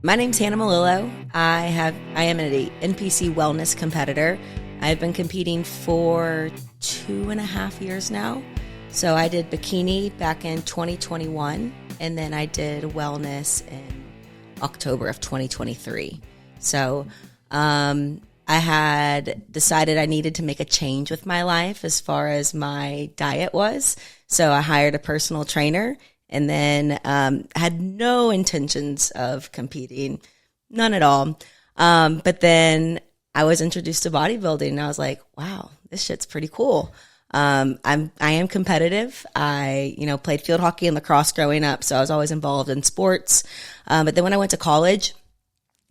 My name's Hannah Melillo. I am an NPC Wellness competitor. I've been competing for 2.5 years now. So I did bikini back in 2021, and then I did wellness in October of 2023. So I had decided I needed to make a change with my life as far as my diet was. So I hired a personal trainer, and then had no intentions of competing, none at all. But then I was introduced to bodybuilding, and I was like, wow, this shit's pretty cool. I am competitive. I, played field hockey and lacrosse growing up, so I was always involved in sports. But then when I went to college,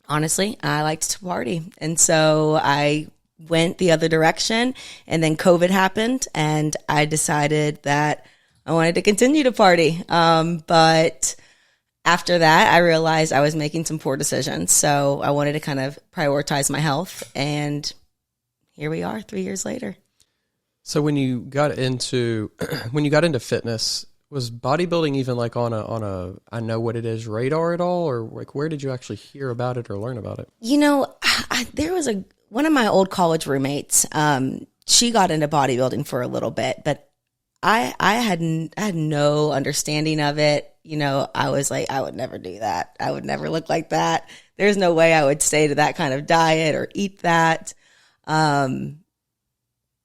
honestly, I liked to party. And so I went the other direction, and then COVID happened, and I decided that I wanted to continue to party. But after that, I realized I was making some poor decisions. So I wanted to kind of prioritize my health. And here we are 3 years later. So when you got into fitness, was bodybuilding even like on a I know what it is radar at all, or like where did you actually hear about it or learn about it? There was one of my old college roommates. She got into bodybuilding for a little bit, but I had no understanding of it. I was like, I would never do that. I would never look like that. There's no way I would stay to that kind of diet or eat that. And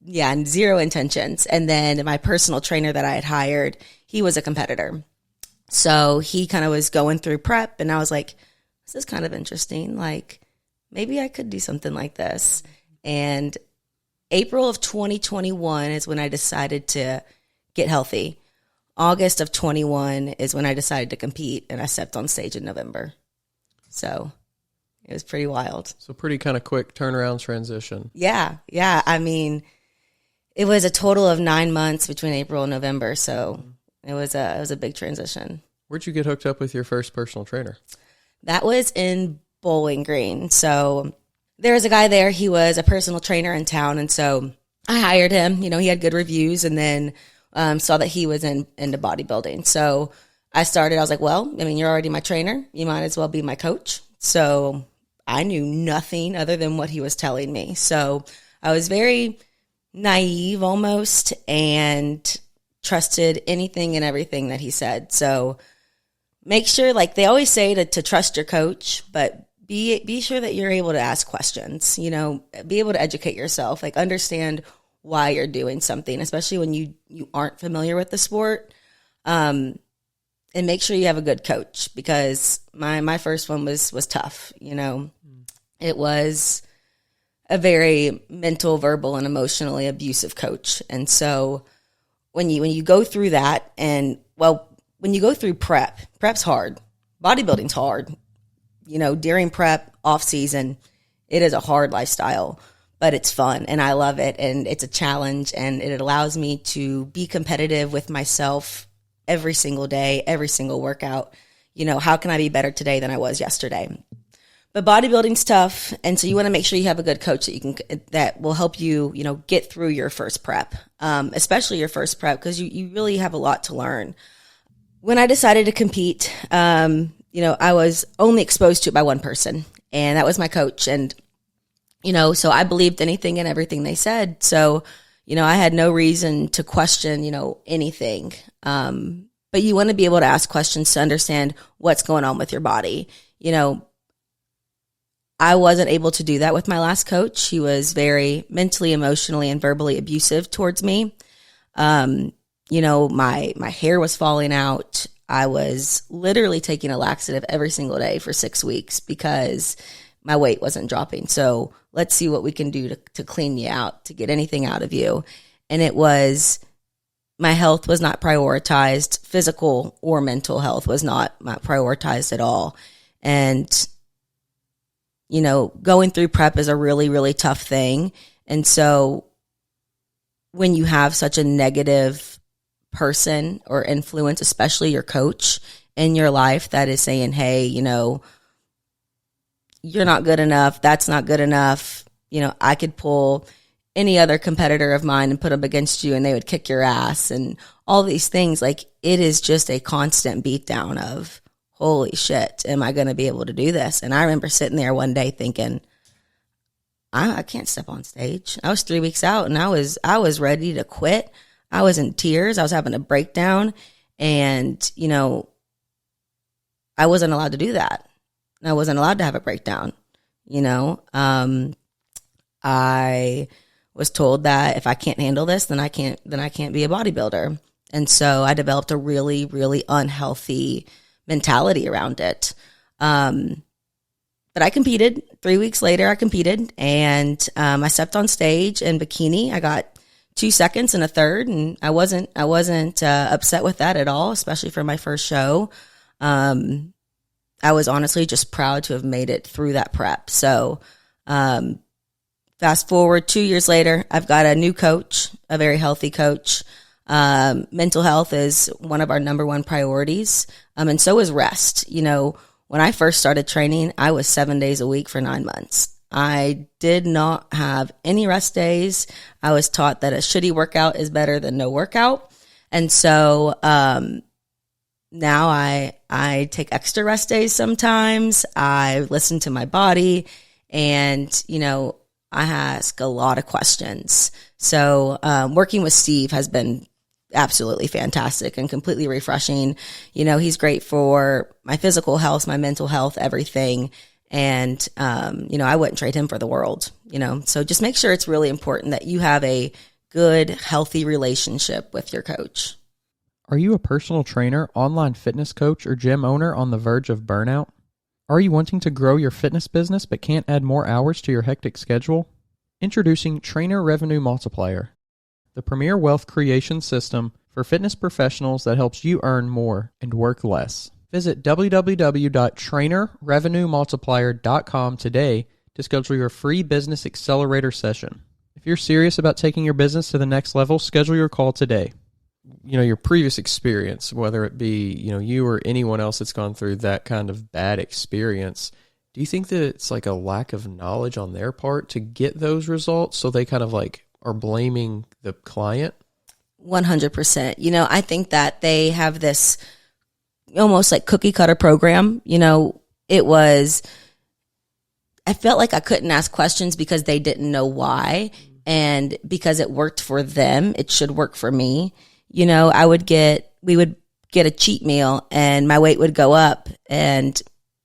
zero intentions. And then my personal trainer that I had hired, he was a competitor. So he kind of was going through prep, and I was like, this is kind of interesting. Like, maybe I could do something like this. And April of 2021 is when I decided to get healthy. August of 21 is when I decided to compete, and I stepped on stage in November. So it was pretty wild. So pretty kind of quick turnaround transition. Yeah. I mean, it was a total of 9 months between April and November. So it was a big transition. Where'd you get hooked up with your first personal trainer? That was in Bowling Green. So there was a guy there. He was a personal trainer in town. And so I hired him. He had good reviews, and then saw that he was into bodybuilding. So I was like, well, you're already my trainer. You might as well be my coach. So I knew nothing other than what he was telling me. So I was very naive almost, and trusted anything and everything that he said. So make sure, like they always say, to trust your coach, but be sure that you're able to ask questions, be able to educate yourself, like understand why you're doing something, especially when you aren't familiar with the sport. And make sure you have a good coach, because my first one was tough. It was a very mental, verbal, and emotionally abusive coach. And so when you go through that, when you go through prep's hard. Bodybuilding's hard. During prep, off season, it is a hard lifestyle, but it's fun and I love it, and it's a challenge, and it allows me to be competitive with myself every single day, every single workout. How can I be better today than I was yesterday? But bodybuilding's tough, and so you want to make sure you have a good coach that will help you, get through your first prep, especially your first prep, because you really have a lot to learn. When I decided to compete, I was only exposed to it by one person, and that was my coach. And so I believed anything and everything they said. So, I had no reason to question, anything. But you want to be able to ask questions to understand what's going on with your body. I wasn't able to do that with my last coach. He was very mentally, emotionally, and verbally abusive towards me. My hair was falling out. I was literally taking a laxative every single day for 6 weeks because my weight wasn't dropping. So let's see what we can do to clean you out, to get anything out of you. And my health was not prioritized. Physical or mental health was not prioritized at all. And, going through prep is a really, really tough thing. And so when you have such a negative person or influence, especially your coach in your life, that is saying, hey, you're not good enough. That's not good enough. I could pull any other competitor of mine and put them against you and they would kick your ass and all these things. Like, it is just a constant beatdown of, holy shit, am I going to be able to do this? And I remember sitting there one day thinking, I can't step on stage. I was 3 weeks out and I was ready to quit. I was in tears. I was having a breakdown, and, you know, I wasn't allowed to do that. I wasn't allowed to have a breakdown. You know, I was told that if I can't handle this, then I can't be a bodybuilder. And so I developed a really, really unhealthy mentality around it. But I competed. 3 weeks later, I competed, and I stepped on stage in bikini. I got 2 seconds and a third, and I wasn't upset with that at all, especially for my first show. I was honestly just proud to have made it through that prep. So fast forward 2 years later, I've got a new coach, a very healthy coach. Mental health is one of our number one priorities, and so is rest. You know, when I first started training, I was 7 days a week for 9 months. I did not have any rest days. I was taught that a shitty workout is better than no workout. And so now I take extra rest days sometimes. I listen to my body, and, you know, I ask a lot of questions. So working with Steve has been absolutely fantastic and completely refreshing. You know, he's great for my physical health, my mental health, everything. And, you know, I wouldn't trade him for the world, you know. So just make sure it's really important that you have a good, healthy relationship with your coach. Are you a personal trainer, online fitness coach, or gym owner on the verge of burnout? Are you wanting to grow your fitness business but can't add more hours to your hectic schedule? Introducing Trainer Revenue Multiplier, the premier wealth creation system for fitness professionals that helps you earn more and work less. Visit www.trainerrevenuemultiplier.com today to schedule your free business accelerator session. If you're serious about taking your business to the next level, schedule your call today. You know, your previous experience, whether it be, you know, you or anyone else that's gone through that kind of bad experience, do you think that it's like a lack of knowledge on their part to get those results? So they kind of like are blaming the client? 100%. You know, I think that they have this almost like cookie cutter program. You know, I felt like I couldn't ask questions because they didn't know why. And because it worked for them, it should work for me. You know, we would get a cheat meal and my weight would go up, and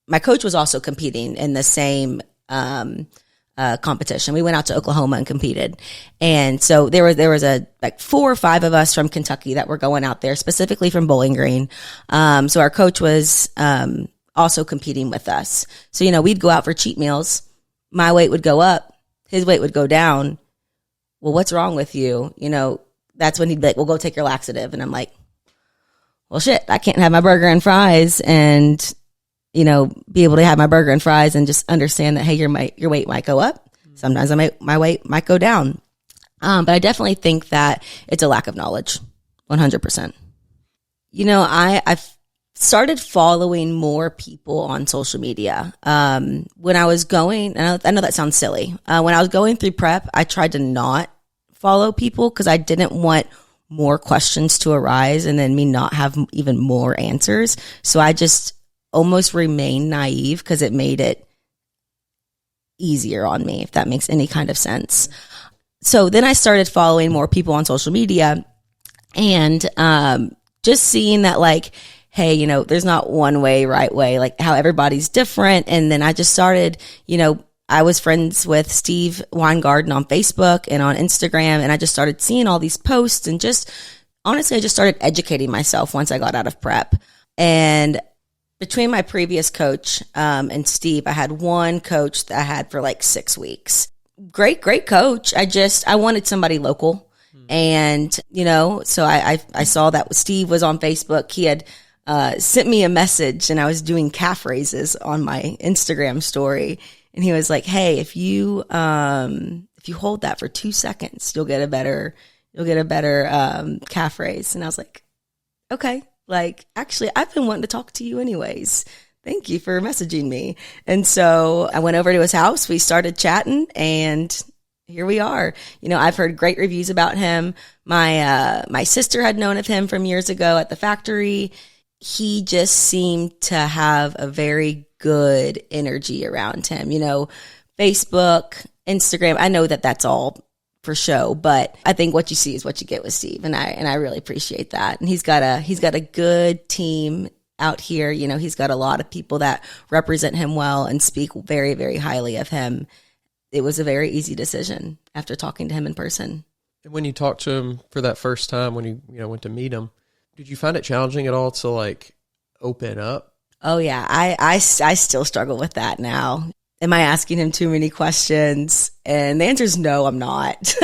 my coach was also competing in the same competition. We went out to Oklahoma and competed. And so there was like 4 or 5 of us from Kentucky that were going out there, specifically from Bowling Green. So our coach was also competing with us. So, you know, we'd go out for cheat meals. My weight would go up. His weight would go down. Well, what's wrong with you? You know, that's when he'd be like, well, go take your laxative. And I'm like, well, shit, I can't have my burger and fries and, you know, be able to have my burger and fries and just understand that, hey, your weight might go up. Sometimes my weight might go down. But I definitely think that it's a lack of knowledge, 100%. You know, I've started following more people on social media. When I was going, I know that sounds silly. When I was going through prep, I tried to not follow people because I didn't want more questions to arise and then me not have even more answers. So I just almost remained naive because it made it easier on me, if that makes any kind of sense. So then I started following more people on social media and just seeing that, like, hey, you know, there's not one way, right way, like how everybody's different. And then I just started, you know, I was friends with Steve Weingarten on Facebook and on Instagram, and I just started seeing all these posts and just, honestly, I just started educating myself once I got out of prep. And between my previous coach and Steve, I had one coach that I had for like 6 weeks. Great coach. I wanted somebody local. And, you know, so I saw that Steve was on Facebook. He had sent me a message, and I was doing calf raises on my Instagram story. And he was like, hey, if you hold that for 2 seconds, you'll get a better calf raise. And I was like, okay. Like, actually, I've been wanting to talk to you anyways. Thank you for messaging me. And so I went over to his house. We started chatting, and here we are. You know, I've heard great reviews about him. My sister had known of him from years ago at the factory. he just seemed to have a very good energy around him. Facebook, Instagram, I know that that's all for show, but I think what you see is what you get with Steve. And I really appreciate that. And he's got a good team out here. He's got a lot of people that represent him well and speak very, very highly of him. It was a very easy decision after talking to him in person. And when you talked to him for that first time, when you went to meet him, did you find it challenging at all to like open up? Oh yeah, I still struggle with that now. Am I asking him too many questions? And the answer is no, I'm not.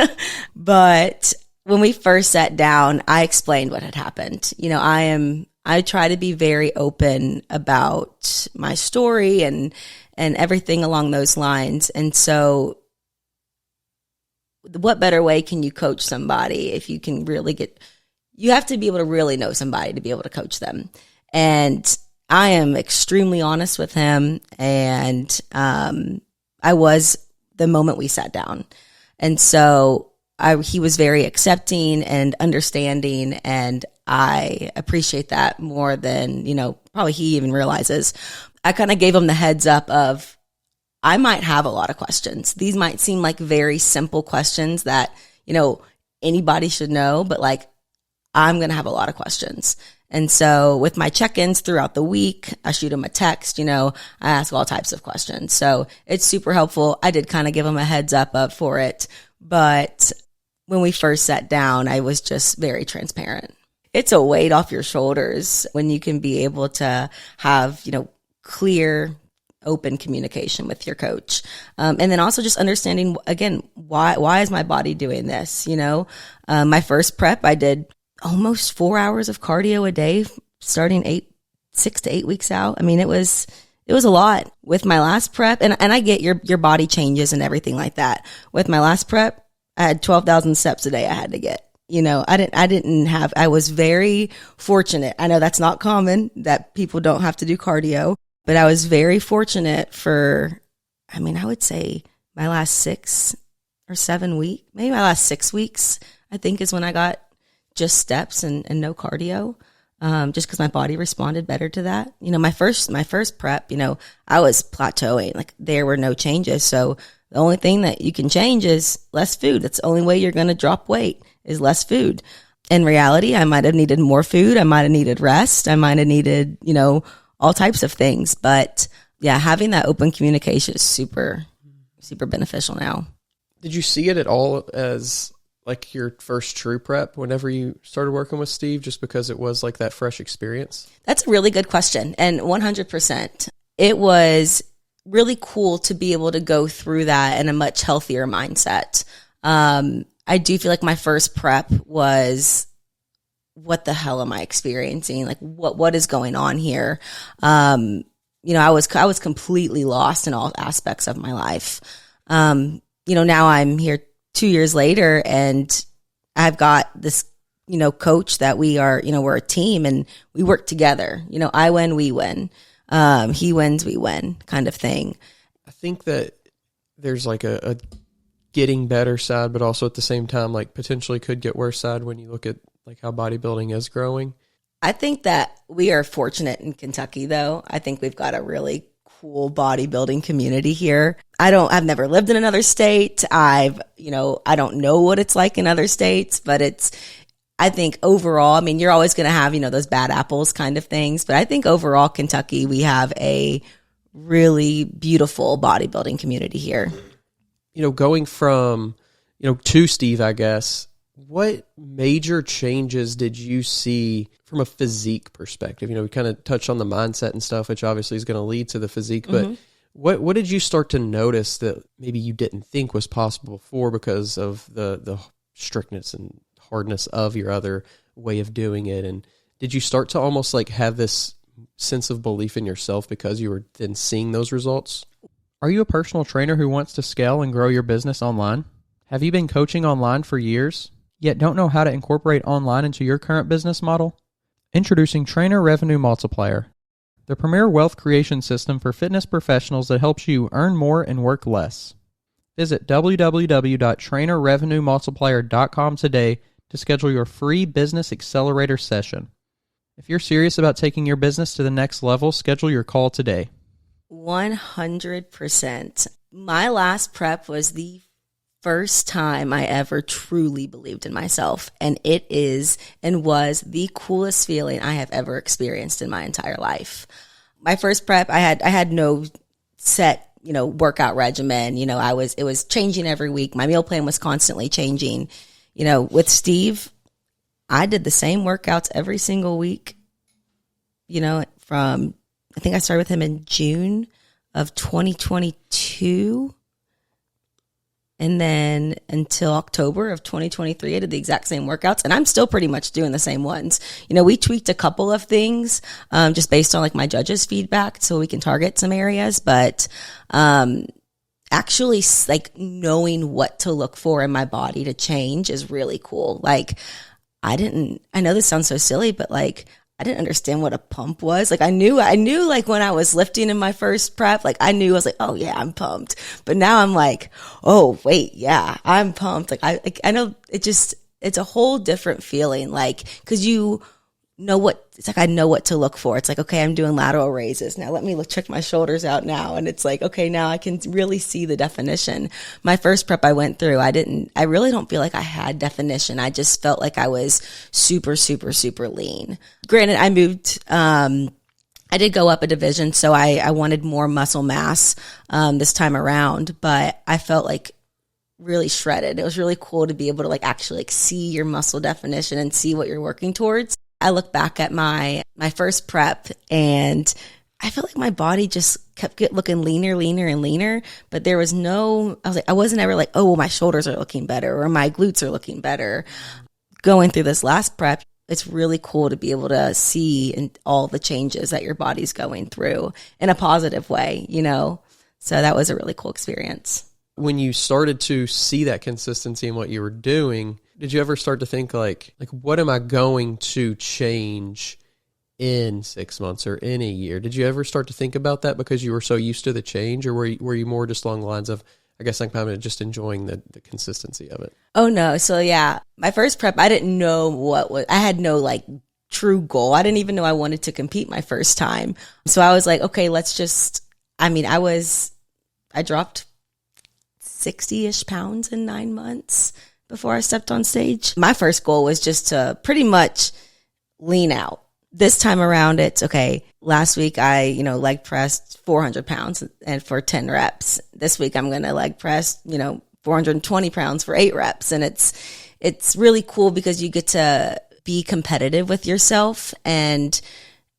But when we first sat down, I explained what had happened. I try to be very open about my story and everything along those lines. And so what better way can you coach somebody if you can really you have to be able to really know somebody to be able to coach them. And I am extremely honest with him. And I was the moment we sat down. And so he was very accepting and understanding. And I appreciate that more than, probably he even realizes. I kind of gave him the heads up of, I might have a lot of questions. These might seem like very simple questions that, anybody should know, but like, I'm going to have a lot of questions. And so with my check-ins throughout the week, I shoot him a text, I ask all types of questions. So it's super helpful. I did kind of give him a heads up for it. But when we first sat down, I was just very transparent. It's a weight off your shoulders when you can be able to have, clear, open communication with your coach. And then also just understanding, again, why is my body doing this? My first prep, I did almost 4 hours of cardio a day, starting 6 to 8 weeks out. I mean, it was a lot. With my last prep, and I get your body changes and everything like that. With my last prep, I had 12,000 steps a day I had to get. I was very fortunate. I know that's not common, that people don't have to do cardio, but I was very fortunate for, I would say my last 6 or 7 weeks, maybe my last 6 weeks, I think is when I got just steps and no cardio, just because my body responded better to that. My first prep, I was plateauing, like there were no changes. So the only thing that you can change is less food. That's the only way you're going to drop weight is less food. In reality, I might have needed more food. I might have needed rest. I might have needed, all types of things. But yeah, having that open communication is super, super beneficial now. Did you see it at all as like your first true prep whenever you started working with Steve, just because it was like that fresh experience? That's a really good question. And 100%. It was really cool to be able to go through that in a much healthier mindset. I do feel like my first prep was, what the hell am I experiencing? Like what is going on here? I was completely lost in all aspects of my life. Now I'm here 2 years later and I've got this, coach that we are, we're a team and we work together. I win, we win. He wins, we win kind of thing. I think that there's like a getting better side, but also at the same time, like potentially could get worse side when you look at like how bodybuilding is growing. I think that we are fortunate in Kentucky though. I think we've got a really cool bodybuilding community here. I've never lived in another state. I don't know what it's like in other states, but I think overall, you're always going to have, those bad apples kind of things. But I think overall, Kentucky, we have a really beautiful bodybuilding community here. Going from, to Steve, I guess, what major changes did you see from a physique perspective? We kind of touched on the mindset and stuff, which obviously is going to lead to the physique, but what did you start to notice that maybe you didn't think was possible before because of the strictness and hardness of your other way of doing it? And did you start to almost like have this sense of belief in yourself because you were then seeing those results? Are you a personal trainer who wants to scale and grow your business online? Have you been coaching online for years, yet don't know how to incorporate online into your current business model? Introducing Trainer Revenue Multiplier, the premier wealth creation system for fitness professionals that helps you earn more and work less. Visit www.trainerrevenuemultiplier.com today to schedule your free business accelerator session. If you're serious about taking your business to the next level, schedule your call today. 100%. My last prep was the first time I ever truly believed in myself. And it is and was the coolest feeling I have ever experienced in my entire life. My first prep, I had no set, workout regimen. It was changing every week. My meal plan was constantly changing. With Steve, I did the same workouts every single week, from, I think I started with him in June of 2022. And then until October of 2023, I did the exact same workouts, and I'm still pretty much doing the same ones. We tweaked a couple of things, just based on like my judges' feedback, so we can target some areas. But, actually like knowing what to look for in my body to change is really cool. Like I know this sounds so silly, but like I didn't understand what a pump was. Like I knew like when I was lifting in my first prep, like I was like, oh yeah, I'm pumped. But now I'm like, oh wait, yeah, I'm pumped. Like I know it's a whole different feeling. Like, cause I know what to look for. It's like, okay, I'm doing lateral raises. Now let me check my shoulders out now. And it's like, okay, now I can really see the definition. My first prep I went through, I really don't feel like I had definition. I just felt like I was super, super, super lean. Granted, I moved, I did go up a division, so I wanted more muscle mass, this time around, but I felt like really shredded. It was really cool to be able to like actually like see your muscle definition and see what you're working towards. I look back at my first prep and I feel like my body just kept looking leaner, and leaner, but there was I wasn't ever like, oh, well, my shoulders are looking better or my glutes are looking better. Going through this last prep, it's really cool to be able to see all the changes that your body's going through in a positive way, So that was a really cool experience. When you started to see that consistency in what you were doing, did you ever start to think like what am I going to change in 6 months or in a year? Did you ever start to think about that because you were so used to the change, or were you more just along the lines of, I guess I'm kind of just enjoying the consistency of it? Oh no. So yeah, my first prep, I didn't know I had no like true goal. I didn't even know I wanted to compete my first time. So I was like, okay, I dropped 60-ish pounds in 9 months before I stepped on stage. My first goal was just to pretty much lean out. This time around, it's okay. Last week, I, leg pressed 400 pounds and for 10 reps. This week, I'm going to leg press, 420 pounds for 8 reps. And it's really cool because you get to be competitive with yourself. And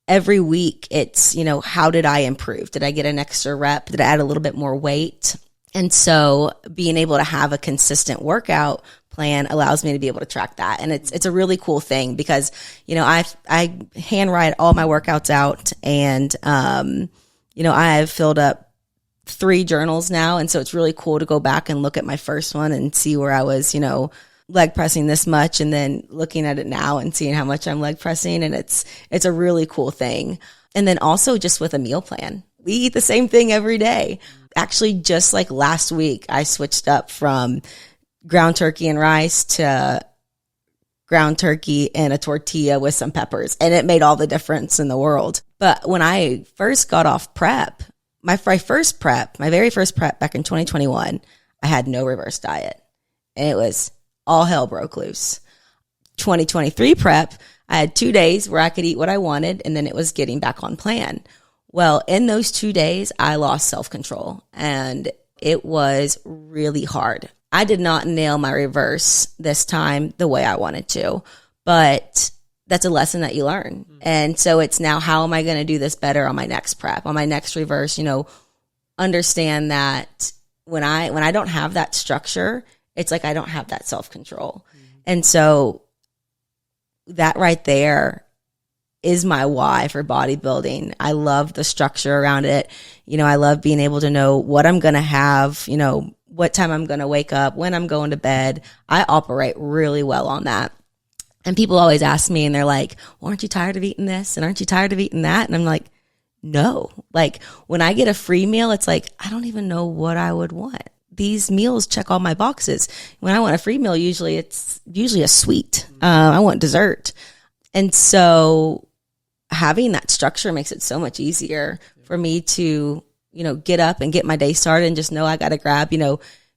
every week it's, how did I improve? Did I get an extra rep? Did I add a little bit more weight? And so being able to have a consistent workout plan allows me to be able to track that. And it's a really cool thing because, I handwrite all my workouts out and, I've filled up 3 journals now. And so it's really cool to go back and look at my first one and see where I was, leg pressing this much, and then looking at it now and seeing how much I'm leg pressing. And it's a really cool thing. And then also just with a meal plan, we eat the same thing every day. Actually, just like last week, I switched up from ground turkey and rice to ground turkey and a tortilla with some peppers. And it made all the difference in the world. But when I first got off prep, my very first prep back in 2021, I had no reverse diet. And it was all hell broke loose. 2023 prep, I had 2 days where I could eat what I wanted, and then it was getting back on plan. Well, in those 2 days, I lost self-control, and it was really hard. I did not nail my reverse this time the way I wanted to, but that's a lesson that you learn. And so it's now, how am I going to do this better on my next prep, on my next reverse? Understand that when I don't have that structure, it's like I don't have that self-control. And so that right there is my why for bodybuilding. I love the structure around it. I love being able to know what I'm going to have, what time I'm going to wake up, when I'm going to bed. I operate really well on that. And people always ask me, and they're like, well, aren't you tired of eating this? And aren't you tired of eating that? And I'm like, no. Like when I get a free meal, it's like, I don't even know what I would want. These meals check all my boxes. When I want a free meal, it's usually a sweet. I want dessert. And so having that structure makes it so much easier for me to, get up and get my day started and just know I got to grab,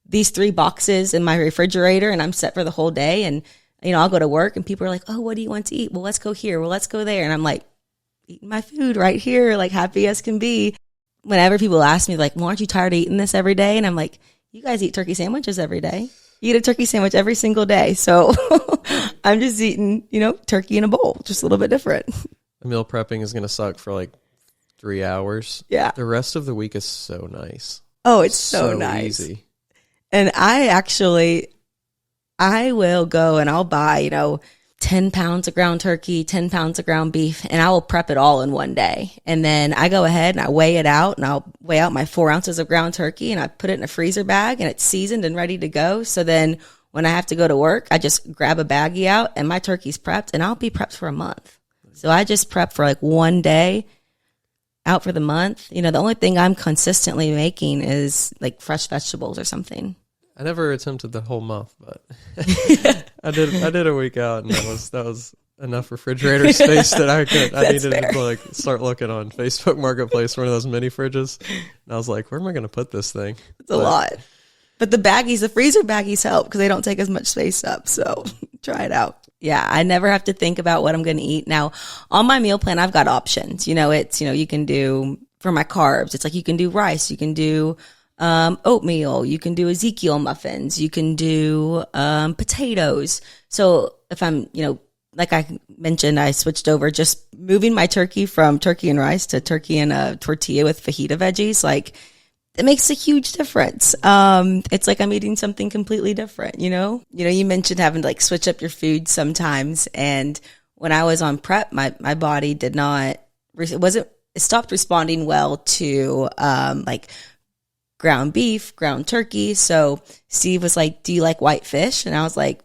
these 3 boxes in my refrigerator and I'm set for the whole day. And, I'll go to work and people are like, oh, what do you want to eat? Well, let's go here. Well, let's go there. And I'm like, eating my food right here, like happy as can be. Whenever people ask me like, well, aren't you tired of eating this every day? And I'm like, you guys eat turkey sandwiches every day. You eat a turkey sandwich every single day. So I'm just eating, turkey in a bowl, just a little bit different. Meal prepping is going to suck for like 3 hours. Yeah. The rest of the week is so nice. Oh, it's so nice. Easy. And I will go and I'll buy, 10 pounds of ground turkey, 10 pounds of ground beef, and I will prep it all in one day. And then I go ahead and I weigh it out, and I'll weigh out my 4 ounces of ground turkey and I put it in a freezer bag and it's seasoned and ready to go. So then when I have to go to work, I just grab a baggie out and my turkey's prepped, and I'll be prepped for a month. So I just prep for like one day out for the month. The only thing I'm consistently making is like fresh vegetables or something. I never attempted the whole month, but I did a week out, and that was enough refrigerator space that I needed fair. To like start looking on Facebook Marketplace for one of those mini fridges. And I was like, where am I going to put this thing? It's a lot. But the freezer baggies help because they don't take as much space up. So try it out. Yeah, I never have to think about what I'm going to eat. Now, on my meal plan, I've got options. It's, you can do, for my carbs, it's like you can do rice, you can do oatmeal, you can do Ezekiel muffins, you can do potatoes. So if I'm, like I mentioned, I switched over just moving my turkey from turkey and rice to turkey and a tortilla with fajita veggies. Like, it makes a huge difference. It's like I'm eating something completely different, you mentioned having to like switch up your food sometimes. And when I was on prep, my body did not, it stopped responding well to, like ground beef, ground turkey. So Steve was like, do you like white fish? And I was like,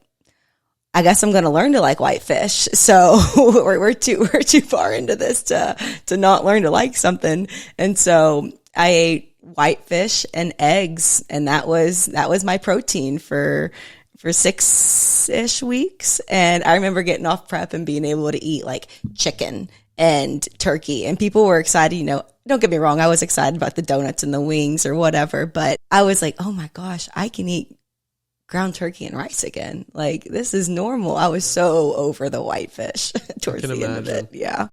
I guess I'm going to learn to like white fish. So we're too far into this to not learn to like something. And so I ate white fish and eggs, and that was my protein for 6-ish weeks. And I remember getting off prep and being able to eat like chicken and turkey, and people were excited. Don't get me wrong, I was excited about the donuts and the wings or whatever, but I was like, oh my gosh, I can eat ground turkey and rice again. Like, this is normal. I was so over the white fish towards the end of it. Yeah.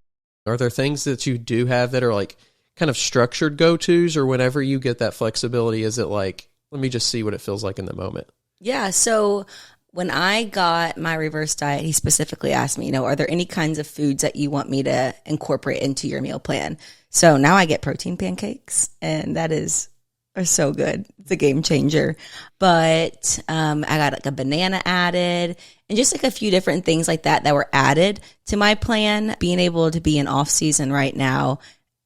Are there things that you do have that are like kind of structured go-tos, or whenever you get that flexibility, is it like, let me just see what it feels like in the moment? Yeah. So when I got my reverse diet, he specifically asked me, are there any kinds of foods that you want me to incorporate into your meal plan? So now I get protein pancakes, and are so good. It's a game changer. But I got like a banana added, and just like a few different things like that were added to my plan. Being able to be in off season right now,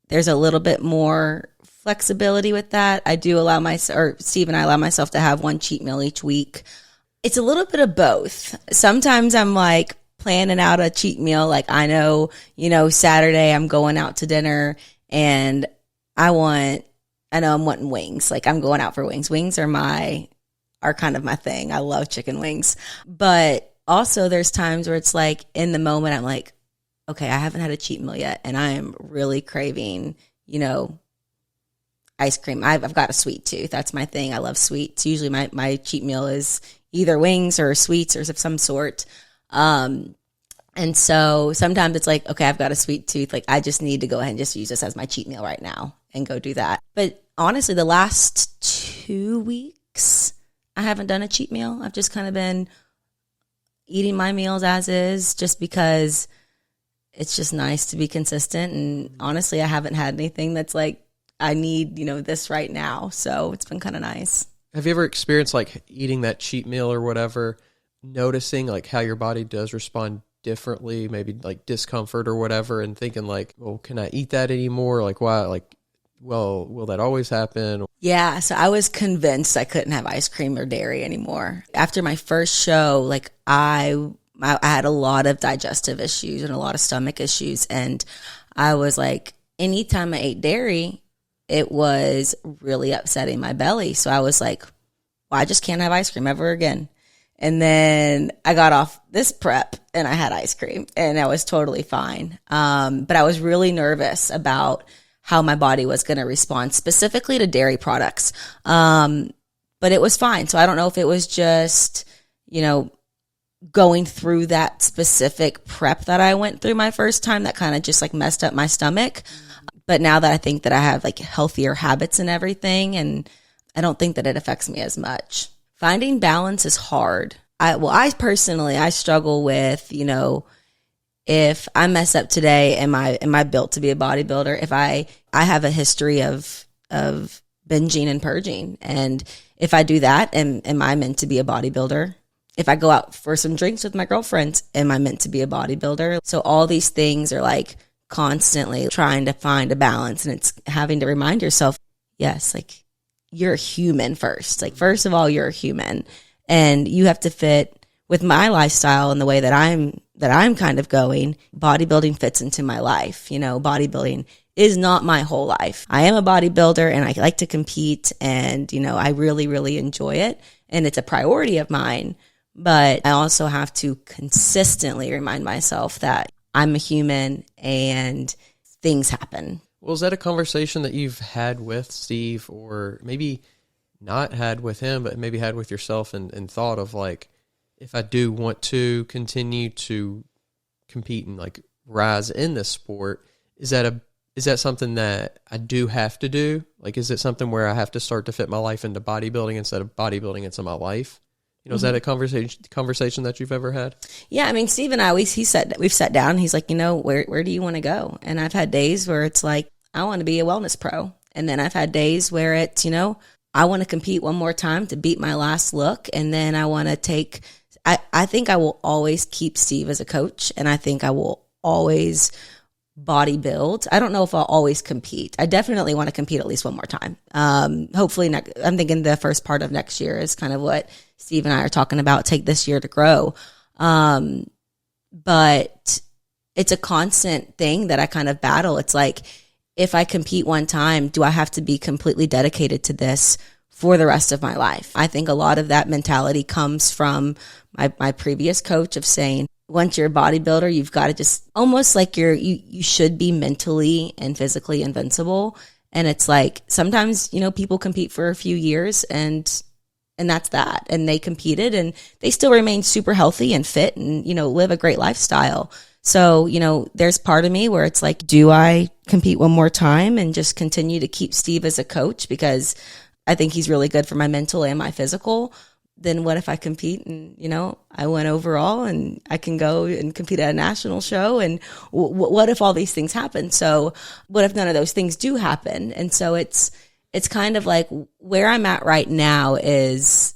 there's a little bit more flexibility with that. Steve and I allow myself to have one cheat meal each week. It's a little bit of both. Sometimes I'm like planning out a cheat meal. Like I know, Saturday I'm going out to dinner and I know I'm wanting wings. Like I'm going out for wings. Wings are kind of my thing. I love chicken wings. But also there's times where it's like in the moment I'm like, okay, I haven't had a cheat meal yet and I am really craving, ice cream. I've got a sweet tooth. That's my thing. I love sweets. Usually my cheat meal is either wings or sweets or of some sort. And so sometimes it's like, okay, I've got a sweet tooth. Like I just need to go ahead and just use this as my cheat meal right now and go do that. But honestly, the last 2 weeks, I haven't done a cheat meal. I've just kind of been eating my meals as is, just because it's just nice to be consistent. And honestly, I haven't had anything that's like, I need, this right now. So it's been kind of nice. Have you ever experienced like eating that cheat meal or whatever, noticing like how your body does respond differently, maybe like discomfort or whatever, and thinking like, well, can I eat that anymore? Like, why? Like, well, will that always happen? Yeah. So I was convinced I couldn't have ice cream or dairy anymore. After my first show, like I had a lot of digestive issues and a lot of stomach issues. And I was like, anytime I ate dairy, it was really upsetting my belly. So I was like, well, I just can't have ice cream ever again. And then I got off this prep and I had ice cream and I was totally fine. But I was really nervous about how my body was going to respond specifically to dairy products. But it was fine. So I don't know if it was just, going through that specific prep that I went through my first time that kind of just like messed up my stomach. But now that I think that I have like healthier habits and everything, and I don't think that it affects me as much. Finding balance is hard. I personally struggle with, if I mess up today, am I built to be a bodybuilder? If I have a history of binging and purging, and if I do that, am I meant to be a bodybuilder? If I go out for some drinks with my girlfriends, am I meant to be a bodybuilder? So all these things are like constantly trying to find a balance, and it's having to remind yourself, yes, like you're a human first. Like, first of all, you're a human, and you have to fit with my lifestyle and the way that I'm kind of going. Bodybuilding fits into my life. Bodybuilding is not my whole life. I am a bodybuilder and I like to compete, and, I really, really enjoy it, and it's a priority of mine. But I also have to consistently remind myself that I'm a human and things happen. Well, is that a conversation that you've had with Steve, or maybe not had with him, but maybe had with yourself and thought of like, if I do want to continue to compete and like rise in this sport, is that something that I do have to do? Like, is it something where I have to start to fit my life into bodybuilding instead of bodybuilding into my life? Is that a conversation that you've ever had? Yeah, I mean, Steve and I, we've sat down, and he's like, where do you want to go? And I've had days where it's like, I want to be a wellness pro. And then I've had days where it's, I want to compete one more time to beat my last look. And then I want to I think I will always keep Steve as a coach, and I think I will always bodybuild. I don't know if I'll always compete. I definitely want to compete at least one more time. Hopefully, I'm thinking the first part of next year is kind of what Steve and I are talking about. Take this year to grow. But it's a constant thing that I kind of battle. It's like, if I compete one time, do I have to be completely dedicated to this for the rest of my life? I think a lot of that mentality comes from my previous coach of saying, once you're a bodybuilder, you've got to just almost like you should be mentally and physically invincible. And it's like, sometimes, people compete for a few years and that's that. And they competed and they still remain super healthy and fit and, live a great lifestyle. So, there's part of me where it's like, do I compete one more time and just continue to keep Steve as a coach because I think he's really good for my mental and my physical? Then what if I compete and, I win overall and I can go and compete at a national show? And what if all these things happen? So what if none of those things do happen? And so it's kind of like where I'm at right now is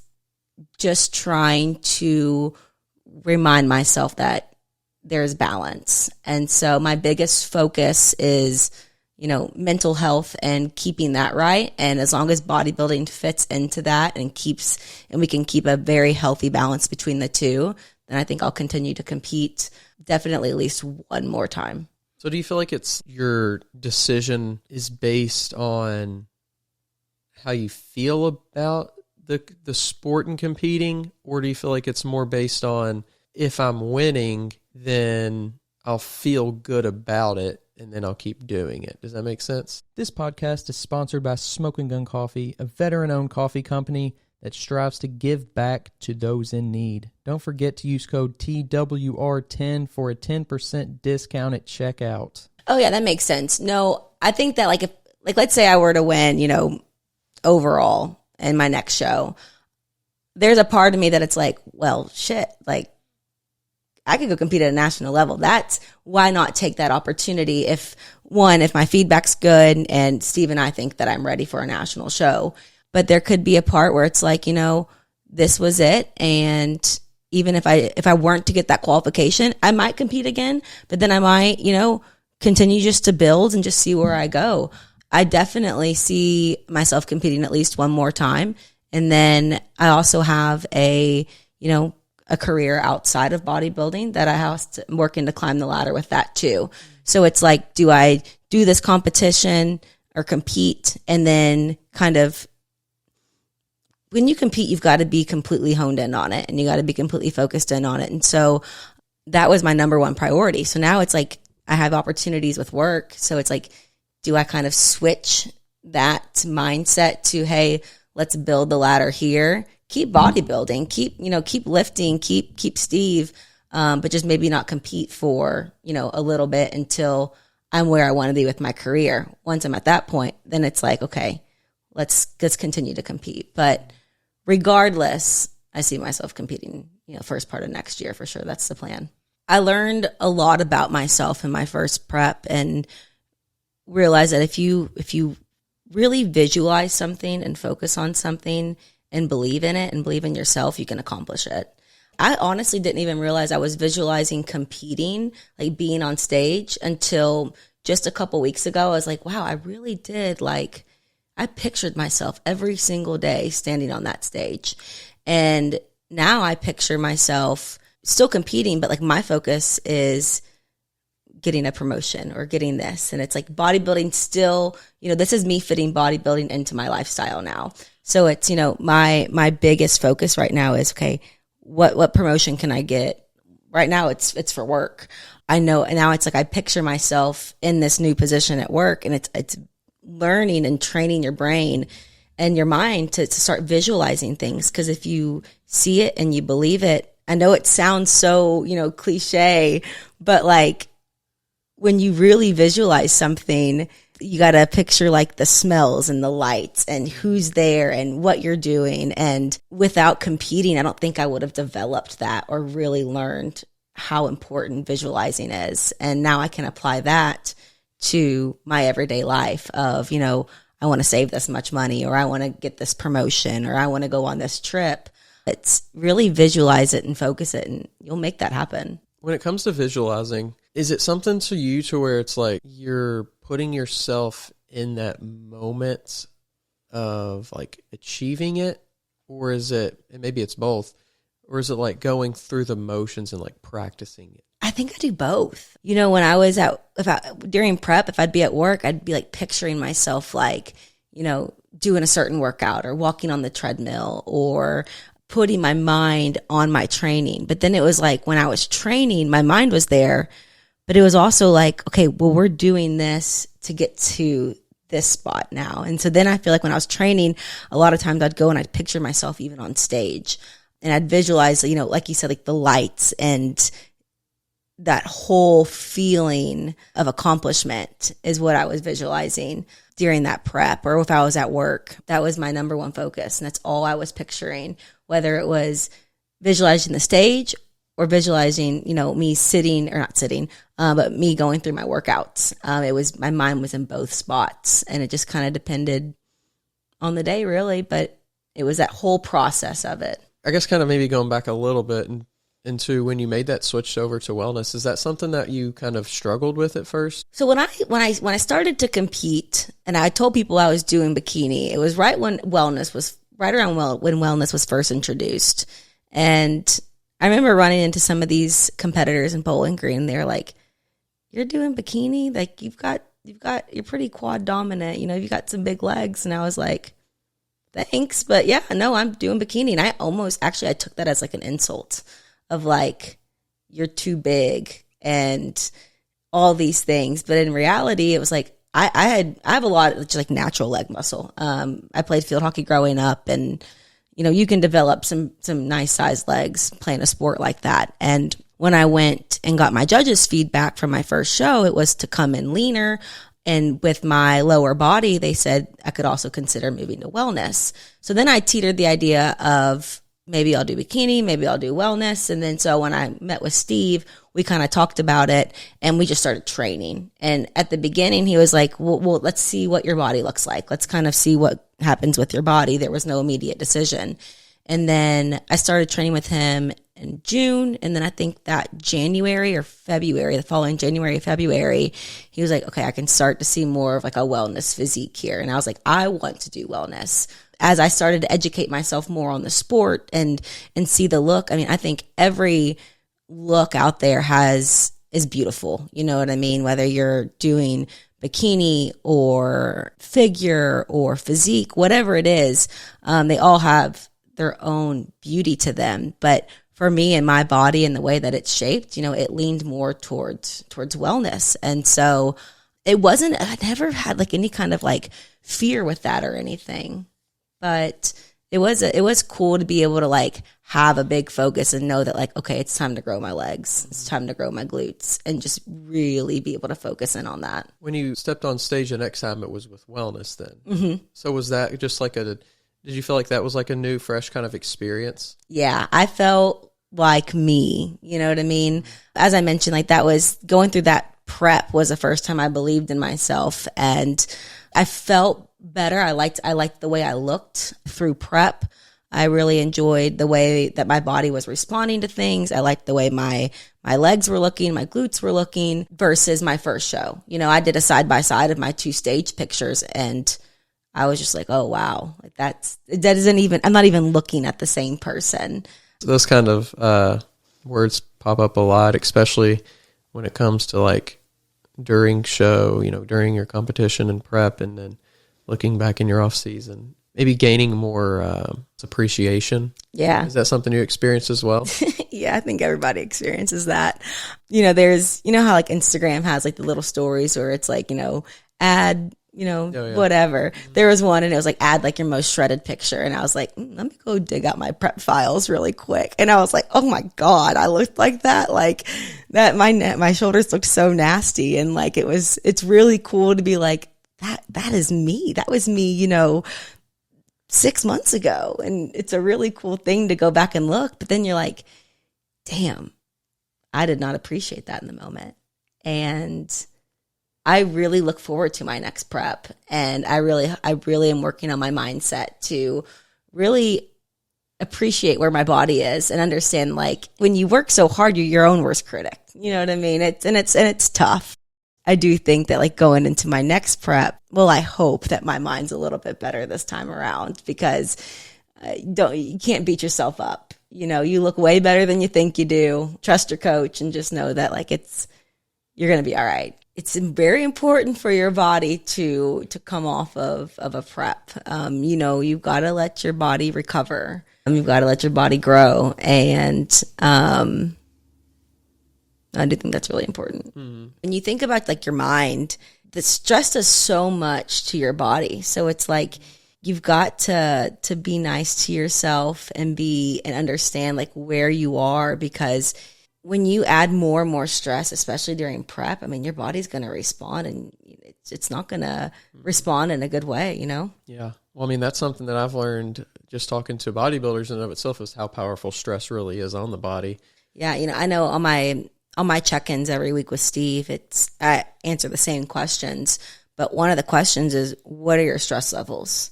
just trying to remind myself that there's balance. And so my biggest focus is, mental health and keeping that right. And as long as bodybuilding fits into that and we can keep a very healthy balance between the two, then I think I'll continue to compete definitely at least one more time. So do you feel like your decision is based on how you feel about the sport and competing, or do you feel like it's more based on, if I'm winning, then I'll feel good about it and then I'll keep doing it? Does that make sense? This podcast is sponsored by Smoking Gun Coffee, a veteran-owned coffee company that strives to give back to those in need. Don't forget to use code TWR10 for a 10% discount at checkout. Oh yeah, that makes sense. No, I think that if let's say I were to win, overall in my next show, there's a part of me that it's like, well, shit, I could go compete at a national level. That's why not take that opportunity if my feedback's good and Steve and I think that I'm ready for a national show. But there could be a part where it's like, this was it. And even if I weren't to get that qualification, I might compete again, but then I might, continue just to build and just see where I go. I definitely see myself competing at least one more time. And then I also have a career outside of bodybuilding that I have to working to climb the ladder with that too. So it's like, do I do this competition or compete and then kind of when you compete, you've got to be completely honed in on it, and you got to be completely focused in on it. And so that was my number one priority. So now it's like I have opportunities with work. So it's like, do I kind of switch that mindset to, hey, let's build the ladder here, keep bodybuilding, keep lifting, keep Steve, but just maybe not compete for, a little bit until I'm where I want to be with my career. Once I'm at that point, then it's like, okay, let's continue to compete. But regardless, I see myself competing, first part of next year for sure. That's the plan. I learned a lot about myself in my first prep, and realized that if you really visualize something and focus on something and believe in it and believe in yourself, you can accomplish it. I honestly didn't even realize I was visualizing competing, like being on stage, until just a couple weeks ago. I was like, wow, I really did. Like, I pictured myself every single day standing on that stage. And now I picture myself still competing, but like my focus is getting a promotion or getting this. And it's like bodybuilding still, this is me fitting bodybuilding into my lifestyle now. So it's, my biggest focus right now is, okay, what promotion can I get? Right now it's for work. I know, and now it's like I picture myself in this new position at work, and it's learning and training your brain and your mind to start visualizing things. Because if you see it and you believe it, I know it sounds so, cliche, but like when you really visualize something, you got to picture like the smells and the lights and who's there and what you're doing. And without competing, I don't think I would have developed that or really learned how important visualizing is. And now I can apply that to my everyday life of, I want to save this much money, or I want to get this promotion, or I want to go on this trip. It's really visualize it and focus it, and you'll make that happen. When it comes to visualizing, is it something to you to where it's like you're putting yourself in that moment of like achieving it, or is it, and maybe it's both, or is it like going through the motions and like practicing it? I think I do both. When I was during prep, if I'd be at work, I'd be like picturing myself like, doing a certain workout or walking on the treadmill or putting my mind on my training. But then it was like when I was training, my mind was there, but it was also like, okay, well, we're doing this to get to this spot now. And so then I feel like when I was training, a lot of times I'd go and I'd picture myself even on stage, and I'd visualize, like you said, like the lights and that whole feeling of accomplishment is what I was visualizing during that prep. Or if I was at work, that was my number one focus. And that's all I was picturing, whether it was visualizing the stage or visualizing, me sitting, or not sitting, but me going through my workouts. My mind was in both spots, and it just kind of depended on the day really, but it was that whole process of it. I guess kind of maybe going back a little bit into when you made that switch over to wellness, is that something that you kind of struggled with at first? So when I started to compete, and I told people I was doing bikini, it was right around when wellness was first introduced. And I remember running into some of these competitors in Bowling Green. They're like, "You're doing bikini? Like you're pretty quad dominant. You've got some big legs." And I was like, "Thanks, but yeah, no, I'm doing bikini." And I took that as like an insult of like, you're too big and all these things. But in reality, it was like, I have a lot of just like natural leg muscle. I played field hockey growing up, and you can develop some nice sized legs playing a sport like that. And when I went and got my judges' feedback from my first show, it was to come in leaner. And with my lower body, they said I could also consider moving to wellness. So then I teetered the idea of maybe I'll do bikini, maybe I'll do wellness. And then so when I met with Steve, we kind of talked about it, and we just started training. And at the beginning, he was like, well, let's see what your body looks like. Let's kind of see what happens with your body. There was no immediate decision. And then I started training with him in June. And then I think that January or February, the following January, February, he was like, okay, I can start to see more of like a wellness physique here. And I was like, I want to do wellness. As I started to educate myself more on the sport and see the look, I mean, I think every look out there is beautiful. You know what I mean? Whether you're doing bikini or figure or physique, whatever it is, they all have their own beauty to them. But for me and my body and the way that it's shaped, you know, it leaned more towards wellness. And so I never had like any kind of like fear with that or anything, but it was cool to be able to like have a big focus and know that like, okay, it's time to grow my legs. It's time to grow my glutes, and just really be able to focus in on that. When you stepped on stage the next time, it was with wellness then. Mm-hmm. So was that just like did you feel like that was like a new, fresh kind of experience? Yeah, I felt like me, you know what I mean? As I mentioned, like that was going through that prep was the first time I believed in myself, and I felt better. I liked the way I looked through prep. I really enjoyed the way that my body was responding to things. I liked the way my legs were looking, my glutes were looking versus my first show. You know, I did a side by side of my 2 stage pictures, and I was just like, oh wow, like I'm not even looking at the same person. Those kind of words pop up a lot, especially when it comes to like during show, you know, during your competition and prep, and then looking back in your off season, maybe gaining more appreciation. Yeah. Is that something you experienced as well? Yeah, I think everybody experiences that. You know, there's, you know how like Instagram has like the little stories where it's like, you know, add, you know, whatever. There was one and it was like, add like your most shredded picture. And I was like, let me go dig out my prep files really quick. And I was like, oh my God, I looked like that. Like that, my shoulders looked so nasty. And like, it's really cool to be like, that is me. That was me, you know, 6 months ago. And it's a really cool thing to go back and look. But then you're like, damn, I did not appreciate that in the moment. And I really look forward to my next prep. And I really am working on my mindset to really appreciate where my body is and understand, like, when you work so hard, you're your own worst critic. You know what I mean? It's tough. I do think that like going into my next prep, well, I hope that my mind's a little bit better this time around, because you can't beat yourself up. You know, you look way better than you think you do. Trust your coach and just know that like you're going to be all right. It's very important for your body to come off of a prep. You know, you've got to let your body recover. You've got to let your body grow. And I do think that's really important. Mm-hmm. When you think about like your mind, the stress does so much to your body. So it's like you've got to be nice to yourself and understand like where you are, because when you add more and more stress, especially during prep, I mean, your body's going to respond, and it's not going to respond in a good way, you know? Yeah. Well, I mean, that's something that I've learned just talking to bodybuilders in and of itself, is how powerful stress really is on the body. Yeah. You know, I know on my check-ins every week with Steve, I answer the same questions, but one of the questions is, what are your stress levels?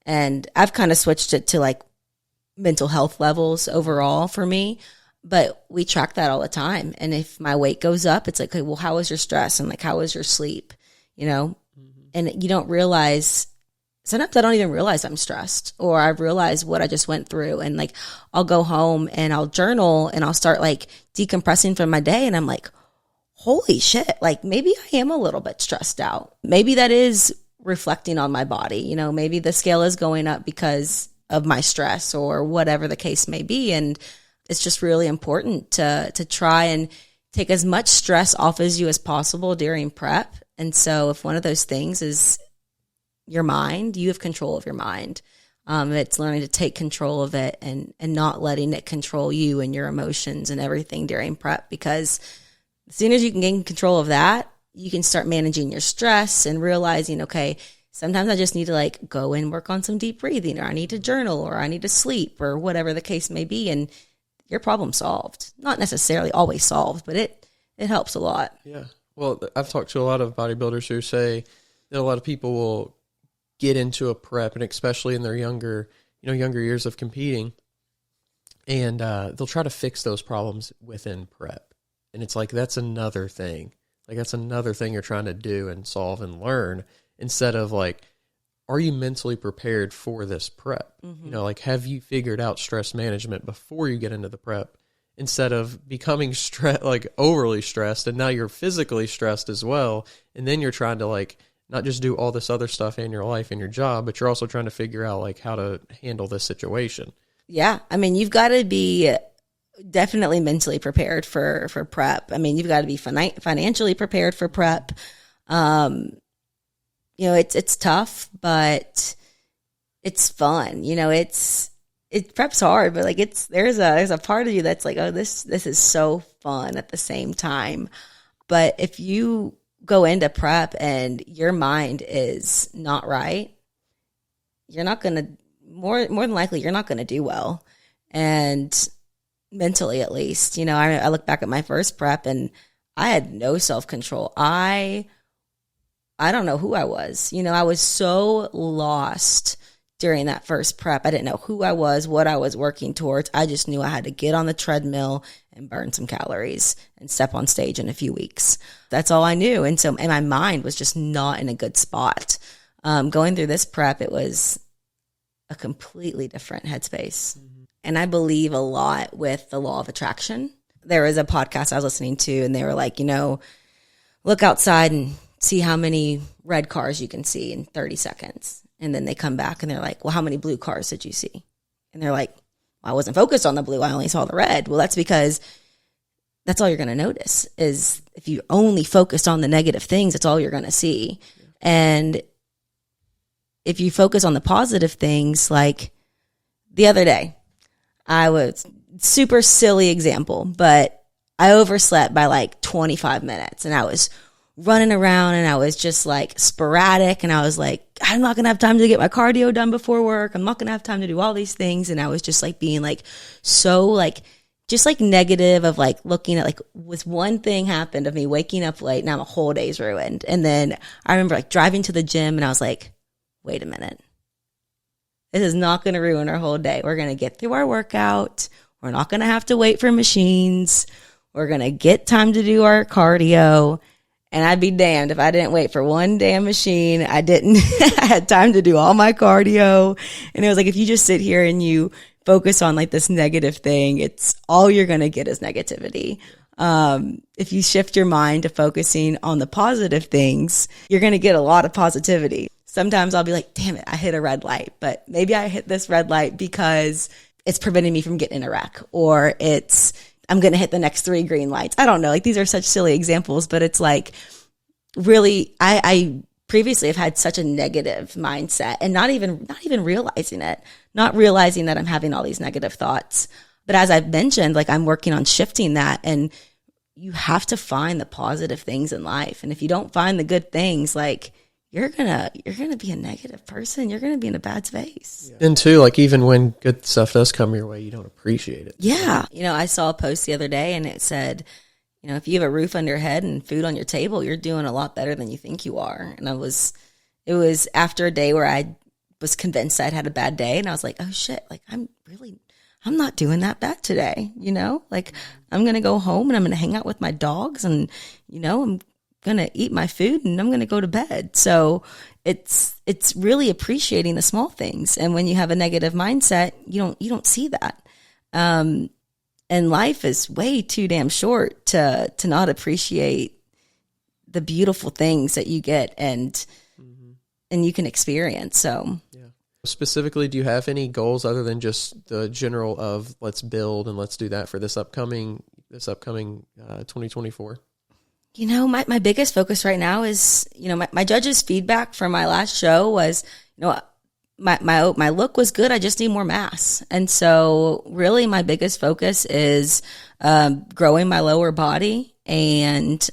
And I've kind of switched it to like mental health levels overall for me. But we track that all the time. And if my weight goes up, it's like, okay, well, how was your stress? And like, how was your sleep? You know? Mm-hmm. And you don't realize, sometimes I don't even realize I'm stressed, or I realize what I just went through. And like, I'll go home and I'll journal and I'll start like decompressing from my day. And I'm like, holy shit, like maybe I am a little bit stressed out. Maybe that is reflecting on my body. You know, maybe the scale is going up because of my stress or whatever the case may be. And it's just really important to try and take as much stress off as you as possible during prep. And so if one of those things is your mind, you have control of your mind. It's learning to take control of it and not letting it control you and your emotions and everything during prep, because as soon as you can gain control of that, you can start managing your stress and realizing, okay, sometimes I just need to like go and work on some deep breathing, or I need to journal, or I need to sleep, or whatever the case may be. And your problem solved. Not necessarily always solved, but it helps a lot. Yeah. Well, I've talked to a lot of bodybuilders who say that a lot of people will get into a prep, and especially in their younger years of competing, and they'll try to fix those problems within prep. And it's like, that's another thing. Like, that's another thing you're trying to do and solve and learn, instead of like, are you mentally prepared for this prep? Mm-hmm. You know, like, have you figured out stress management before you get into the prep? instead of becoming like overly stressed, and now you're physically stressed as well, and then you're trying to like not just do all this other stuff in your life and your job, but you're also trying to figure out like how to handle this situation. Yeah. I mean, you've got to be definitely mentally prepared for prep. I mean, you've got to be financially prepared for prep. You know, it's tough, but it's fun. You know, prep's hard, but like there's a part of you that's like, oh, this is so fun at the same time. But if you go into prep and your mind is not right, you're not going to, more than likely, you're not going to do well. And mentally, at least, you know, I look back at my first prep and I had no self-control. I don't know who I was. You know, I was so lost during that first prep. I didn't know who I was, what I was working towards. I just knew I had to get on the treadmill and burn some calories and step on stage in a few weeks. That's all I knew. And my mind was just not in a good spot. Going through this prep, it was a completely different headspace. Mm-hmm. And I believe a lot with the law of attraction. There was a podcast I was listening to, and they were like, you know, look outside and see how many red cars you can see in 30 seconds. And then they come back and they're like, well, how many blue cars did you see? And they're like, well, I wasn't focused on the blue. I only saw the red. Well, that's because that's all you're going to notice is if you only focused on the negative things, that's all you're going to see. And if you focus on the positive things, like the other day, I was super silly example, but I overslept by like 25 minutes and I was running around and I was just like sporadic and I was like, I'm not going to have time to get my cardio done before work. I'm not going to have time to do all these things. And I was just like being like, so like, just like negative of like looking at like, was one thing happened of me waking up late. Now the whole day's ruined. And then I remember like driving to the gym and I was like, wait a minute. This is not going to ruin our whole day. We're going to get through our workout. We're not going to have to wait for machines. We're going to get time to do our cardio. And I'd be damned if I didn't wait for one damn machine. I had time to do all my cardio. And it was like, if you just sit here and you focus on like this negative thing, it's all you're going to get is negativity. If you shift your mind to focusing on the positive things, you're going to get a lot of positivity. Sometimes I'll be like, damn it, I hit a red light, but maybe I hit this red light because it's preventing me from getting in a wreck, or I'm going to hit the next 3 green lights. I don't know. Like, these are such silly examples, but it's like, really, I previously have had such a negative mindset and not even realizing it, not realizing that I'm having all these negative thoughts. But as I've mentioned, like, I'm working on shifting that, and you have to find the positive things in life. And if you don't find the good things, like, you're gonna be a negative person. You're gonna be in a bad space. Yeah. And too, like, even when good stuff does come your way, you don't appreciate it. Yeah. You know, I saw a post the other day and it said, you know, if you have a roof under your head and food on your table, you're doing a lot better than you think you are. And it was after a day where I was convinced I'd had a bad day, and I was like, oh shit, like, I'm not doing that bad today. You know, like, I'm gonna go home and I'm gonna hang out with my dogs, and, you know, I'm going to eat my food and I'm going to go to bed. So it's really appreciating the small things. And when you have a negative mindset, you don't see that. And life is way too damn short to not appreciate the beautiful things that you get and you can experience. So yeah. Specifically, do you have any goals other than just the general of let's build and let's do that for this upcoming 2024? You know, my biggest focus right now is, you know, my judges' feedback from my last show was, you know, my look was good. I just need more mass. And so really my biggest focus is growing my lower body and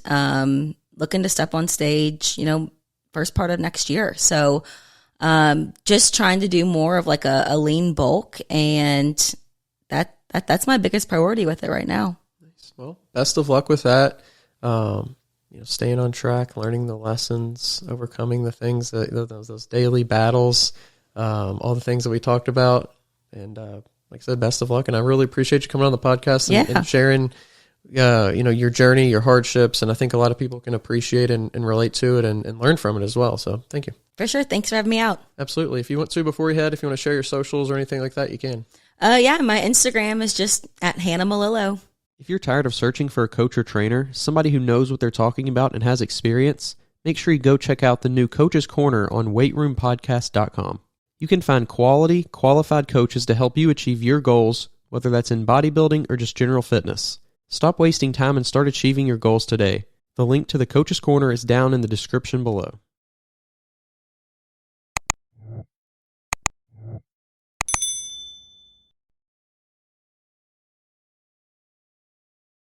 looking to step on stage, you know, first part of next year. So just trying to do more of like a lean bulk, and that's my biggest priority with it right now. Nice. Well, best of luck with that. You know, staying on track, learning the lessons, overcoming the things those daily battles, all the things that we talked about. And like I said, best of luck. And I really appreciate you coming on the podcast and sharing, you know, your journey, your hardships. And I think a lot of people can appreciate and relate to it and learn from it as well. So thank you. For sure. Thanks for having me out. Absolutely. If you want to, before you head, if you want to share your socials or anything like that, you can. Yeah, my Instagram is just at Hannah Melillo. If you're tired of searching for a coach or trainer, somebody who knows what they're talking about and has experience, make sure you go check out the new Coach's Corner on weightroompodcast.com. You can find quality, qualified coaches to help you achieve your goals, whether that's in bodybuilding or just general fitness. Stop wasting time and start achieving your goals today. The link to the Coach's Corner is down in the description below.